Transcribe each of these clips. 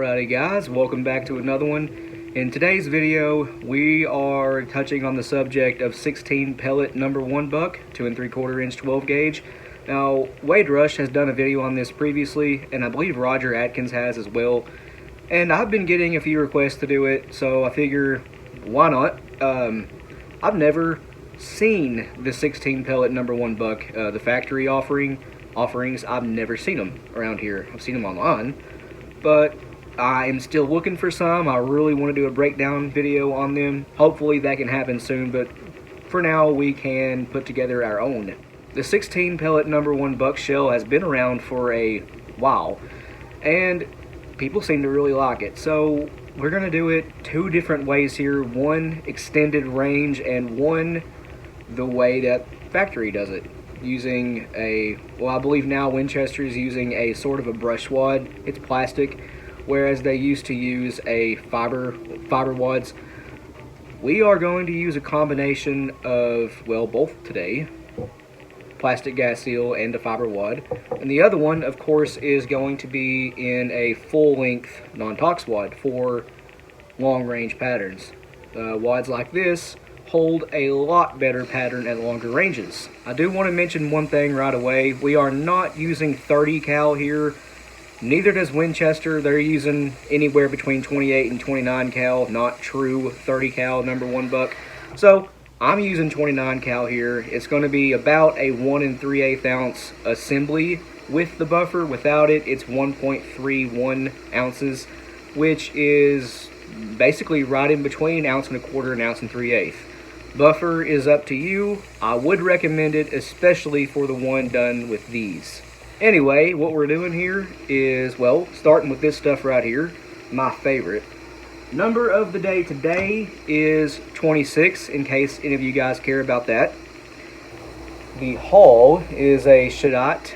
Alrighty guys, welcome back to another one. In today's video, we are touching on the subject of 16 pellet number 1 buck, 2 3/4 inch 12 gauge. Now, Wade Rush has done a video on this previously, and I believe Roger Atkins has as well. And I've been getting a few requests to do it, so I figure, why not? I've never seen the 16 pellet number 1 buck, the factory offerings. I've never seen them around here. I've seen them online, but I am still looking for some. I really want to do a breakdown video on them. Hopefully that can happen soon, but for now we can put together our own. The 16 pellet number 1 buck shell has been around for a while, and people seem to really like it. So we're going to do it two different ways here. One extended range and one the way that factory does it. Using a, well, I believe now Winchester is using a sort of a brush wad. It's plastic, whereas they used to use a fiber wads. We are going to use a combination of, well, both today, plastic gas seal and a fiber wad, and the other one, of course, is going to be in a full-length non-tox wad for long-range patterns. Wads like this hold a lot better pattern at longer ranges. I do want to mention one thing right away. We are not using 30 cal here. Neither does Winchester. They're using anywhere between 28 and 29 cal, not true 30 cal number 1 buck. So I'm using 29 cal here. It's going to be about a 1 3/8 ounce assembly with the buffer. Without it, it's 1.31 ounces, which is basically right in between 1 1/4 and 1 3/8. Buffer is up to you. I would recommend it, especially for the one done with these. Anyway, what we're doing here is, well, starting with this stuff right here, my favorite. Number of the day today is 26, in case any of you guys care about that. The haul is a Shadot,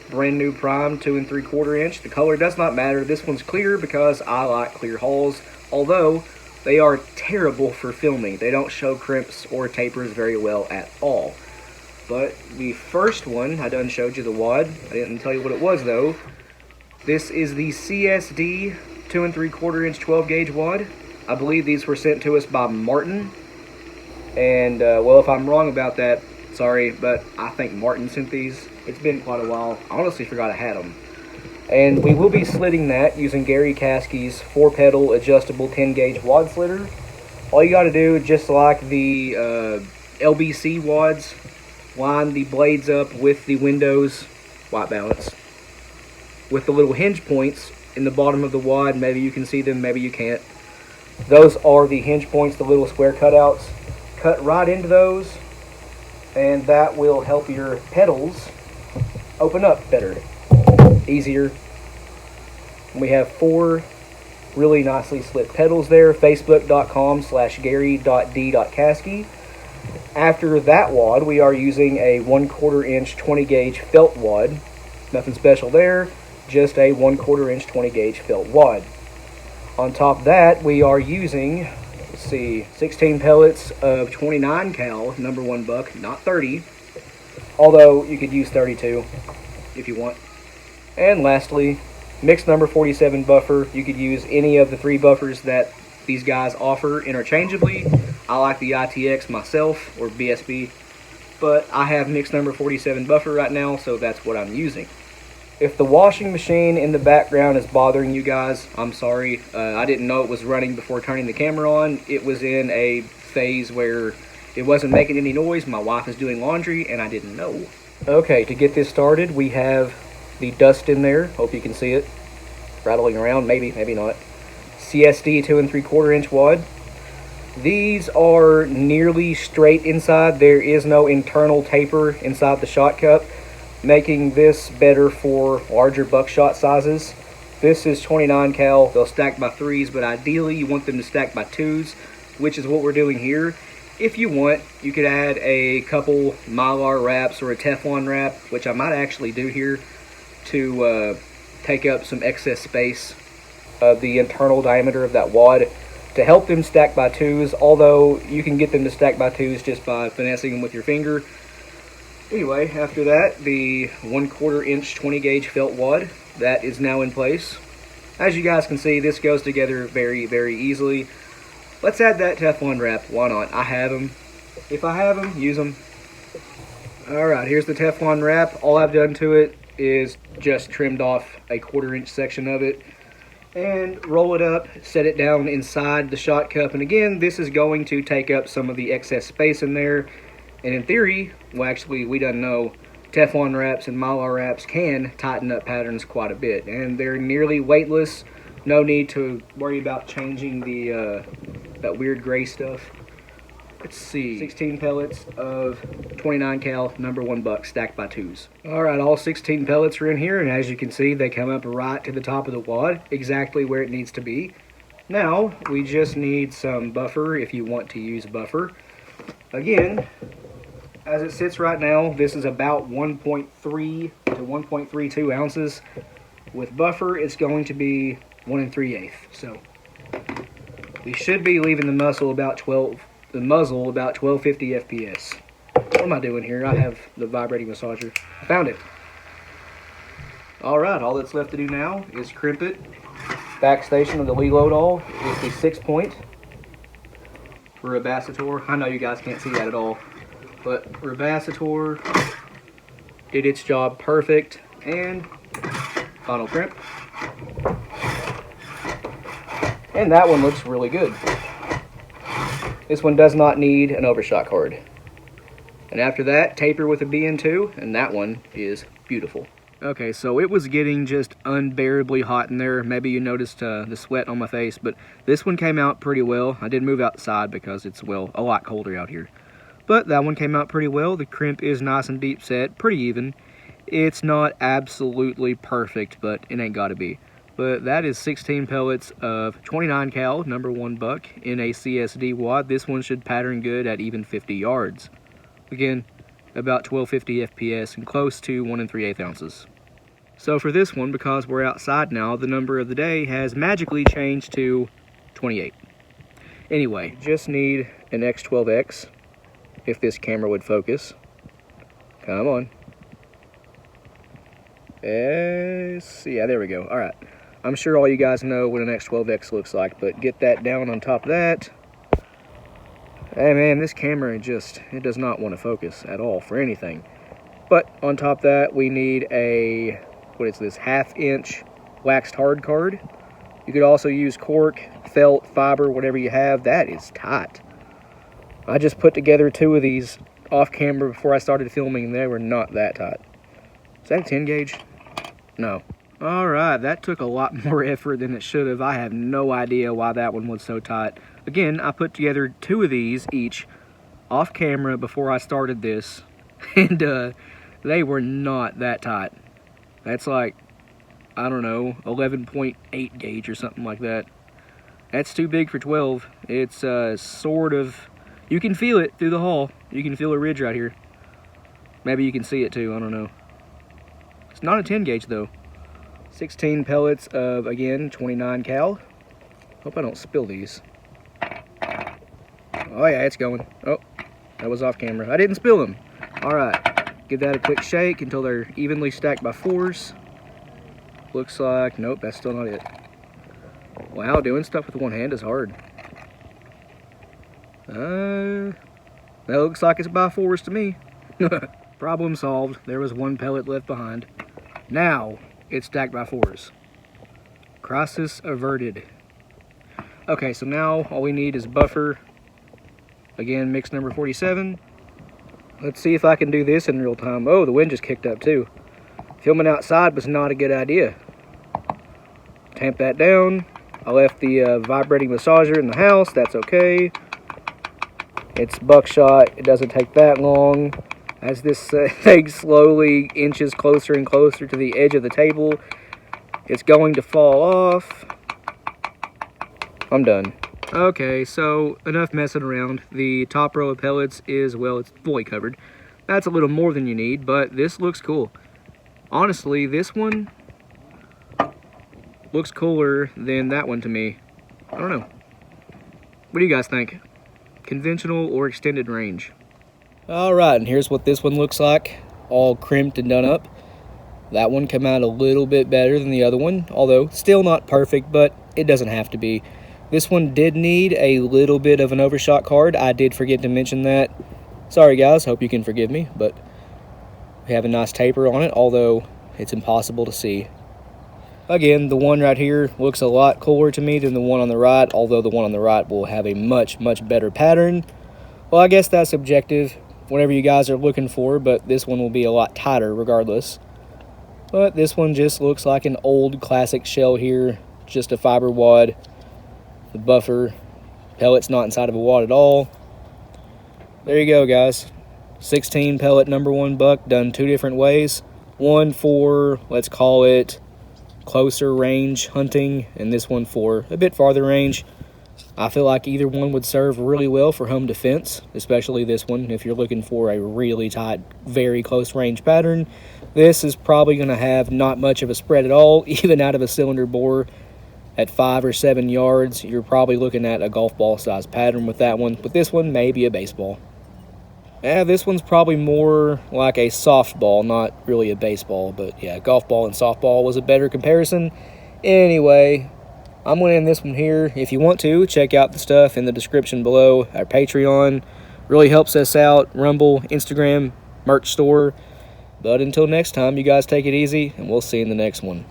brand new prime, 2 3/4 inch. The color does not matter. This one's clear because I like clear hauls, although they are terrible for filming. They don't show crimps or tapers very well at all. But the first one, I done showed you the wad. I didn't tell you what it was though. This is the CSD 2 3/4 inch 12 gauge wad. I believe these were sent to us by Martin. And well, if I'm wrong about that, sorry, but I think Martin sent these. It's been quite a while. I honestly forgot I had them. And we will be slitting that using Gary Caskey's 4-pedal adjustable 10 gauge wad slitter. All you got to do, just like the LBC wads, line the blades up with the windows, white balance, with the little hinge points in the bottom of the wad. Maybe you can see them, maybe you can't. Those are the hinge points, the little square cutouts. Cut right into those, and that will help your pedals open up better, easier. We have 4 really nicely slit pedals there. Facebook.com/Gary.D.Caskey. After that wad, we are using a 1/4 inch 20 gauge felt wad. Nothing special there, just a 1/4 inch 20 gauge felt wad. On top of that, we are using, let's see, 16 pellets of 29 cal number 1 buck, not 30. Although you could use 32 if you want. And lastly, mixed number 47 buffer. You could use any of the 3 buffers that these guys offer interchangeably. I like the ITX myself, or BSB, but I have mixed number 47 buffer right now, so that's what I'm using. If the washing machine in the background is bothering you guys, I'm sorry. I didn't know it was running before turning the camera on. It was in a phase where it wasn't making any noise. My wife is doing laundry, and I didn't know. Okay, to get this started, we have the dust in there. Hope you can see it rattling around. Maybe not. CSD 2 3/4 inch wad. These are nearly straight inside. There is no internal taper inside the shot cup, making this better for larger buckshot sizes. This is 29 cal. They'll stack by 3s, but ideally you want them to stack by 2s, which is what we're doing here. If you want, you could add a couple Mylar wraps or a Teflon wrap, which I might actually do here, to take up some excess space of the internal diameter of that wad to help them stack by 2s, although you can get them to stack by 2s just by finessing them with your finger. Anyway, after that, the 1/4 inch 20 gauge felt wad, that is now in place. As you guys can see, this goes together very, very easily. Let's add that Teflon wrap. Why not? I have them. If I have them, use them. Alright, here's the Teflon wrap. All I've done to it is just trimmed off a 1/4 inch section of it. And roll it up, set it down inside the shot cup. And again, this is going to take up some of the excess space in there. And in theory, well actually we don't know, Teflon wraps and Mylar wraps can tighten up patterns quite a bit. And they're nearly weightless. No need to worry about changing the that weird gray stuff. Let's see, 16 pellets of 29 cal number 1 buck stacked by 2s. Alright, all 16 pellets are in here, and as you can see, they come up right to the top of the wad, exactly where it needs to be. Now, we just need some buffer if you want to use buffer. Again, as it sits right now, this is about 1.3 to 1.32 ounces. With buffer, it's going to be 1 3/8. So, we should be leaving the muzzle about 1250 FPS. What am I doing here? I have the vibrating massager. I found it. Alright, all that's left to do now is crimp it. Backstation of the reload all is the 6-point Rebasator. I know you guys can't see that at all, but Rebasator did its job perfect. And final crimp. And that one looks really good. This one does not need an overshot card. And after that, taper with a BN2, and that one is beautiful. Okay, so it was getting just unbearably hot in there. Maybe you noticed the sweat on my face, but this one came out pretty well. I did move outside because it's, well, a lot colder out here. But that one came out pretty well. The crimp is nice and deep set, pretty even. It's not absolutely perfect, but it ain't gotta be. But that is 16 pellets of 29 cal number 1 buck in a CSD wad. This one should pattern good at even 50 yards. Again, about 1250 FPS and close to 1 3/8 ounces. So for this one, because we're outside now, the number of the day has magically changed to 28. Anyway, just need an X12X if this camera would focus. Come on. Yeah, there we go. Alright. I'm sure all you guys know what an X12X looks like, but get that down on top of that. Hey man, this camera it does not want to focus at all for anything. But on top of that, we need a, what is this, 1/2 inch waxed hard card. You could also use cork, felt, fiber, whatever you have. That is tight. I just put together 2 of these off camera before I started filming, and they were not that tight. Is that a 10 gauge? No. Alright, that took a lot more effort than it should have. I have no idea why that one was so tight. Again, I put together 2 of these each off camera before I started this, and they were not that tight. That's like, I don't know, 11.8 gauge or something like that. That's too big for 12. It's sort of, you can feel it through the hull. You can feel a ridge right here. Maybe you can see it too, I don't know. It's not a 10 gauge though. 16 pellets of, again, 29 cal. Hope I don't spill these. Oh yeah, it's going. Oh, that was off camera. I didn't spill them. Alright, give that a quick shake until they're evenly stacked by 4s. Looks like, nope, that's still not it. Wow, doing stuff with one hand is hard. That looks like it's by 4s to me. Problem solved. There was 1 pellet left behind. Now, it's stacked by 4s. Crisis averted. Okay, so now all we need is buffer. Again, mix number 47. Let's see if I can do this in real time. Oh, the wind just kicked up too. Filming outside was not a good idea. Tamp that down. I left the vibrating massager in the house. That's okay. It's Buckshot. It doesn't take that long. As this thing slowly inches closer and closer to the edge of the table, it's going to fall off. I'm done. Okay, so enough messing around. The top row of pellets is, well, it's fully covered. That's a little more than you need, but this looks cool. Honestly, this one looks cooler than that one to me. I don't know. What do you guys think? Conventional or extended range? Alright, and here's what this one looks like, all crimped and done up. That one came out a little bit better than the other one, although still not perfect, but it doesn't have to be. This one did need a little bit of an overshot card. I did forget to mention that. Sorry guys, hope you can forgive me, but we have a nice taper on it, although it's impossible to see. Again, the one right here looks a lot cooler to me than the one on the right, although the one on the right will have a much better pattern. Well, I guess that's subjective, whatever you guys are looking for, but this one will be a lot tighter regardless. But this one just looks like an old classic shell here, just a fiber wad. The buffer, pellet's not inside of a wad at all. There you go, guys. 16 pellet number 1 buck done 2 different ways. One for, let's call it, closer range hunting, and this one for a bit farther range. I feel like either one would serve really well for home defense, especially this one. If you're looking for a really tight, very close range pattern, this is probably going to have not much of a spread at all, even out of a cylinder bore. At 5 or 7 yards, you're probably looking at a golf ball size pattern with that one, but this one may be a baseball. Yeah, this one's probably more like a softball, not really a baseball, but yeah, golf ball and softball was a better comparison. Anyway, I'm going to end this one here. If you want to, check out the stuff in the description below. Our Patreon really helps us out. Rumble, Instagram, merch store. But until next time, you guys take it easy, and we'll see you in the next one.